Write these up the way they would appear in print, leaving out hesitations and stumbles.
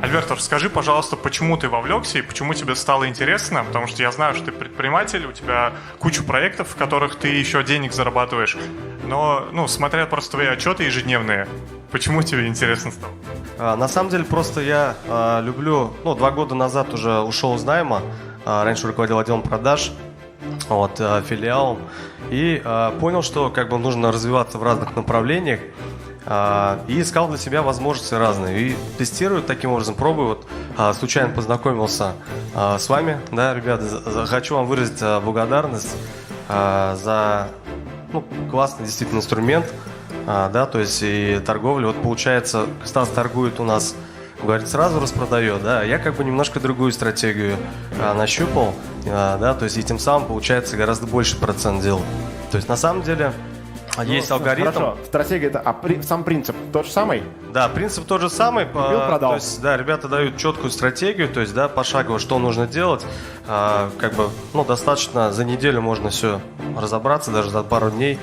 Альберто, расскажи, пожалуйста, почему ты вовлекся и почему тебе стало интересно, потому что я знаю, что ты предприниматель, у тебя куча проектов, в которых ты еще денег зарабатываешь, но, смотря просто твои отчеты ежедневные, почему тебе интересно стало? На самом деле, просто я люблю, 2 года назад уже ушел из найма, раньше руководил отделом продаж, филиалом, и понял, что нужно развиваться в разных направлениях, и искал для себя возможности разные. И тестирую таким образом, пробую. Случайно познакомился с вами, да, ребята. Хочу вам выразить благодарность за классный действительно инструмент, да, то есть и торговля. Получается, Стас торгует у нас, говорит, сразу распродает, да, я немножко другую стратегию нащупал, да, то есть и тем самым получается гораздо больше процент дел. То есть на самом деле есть алгоритм. Хорошо, стратегия сам принцип тот же самый? Да, принцип тот же самый. Купил, продал. То есть, да, ребята дают четкую стратегию, то есть, да, пошагово, что нужно делать. Достаточно за неделю можно все разобраться, даже за пару дней.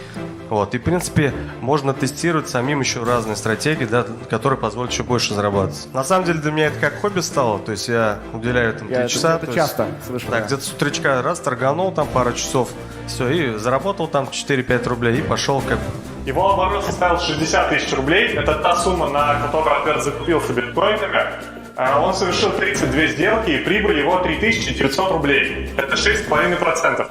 И, в принципе, можно тестировать самим еще разные стратегии, да, которые позволят еще больше зарабатывать. На самом деле, для меня это как хобби стало, то есть я уделяю 3 часа. Это часто слышу. Да, где-то с утречка раз торганул пару часов, все, и заработал 4-5 рублей и пошел Его оборот составил 60 тысяч рублей, это та сумма, на которую Альберт закупился биткоинами. Он совершил 32 сделки, и прибыль его 3900 рублей. Это 6,5%.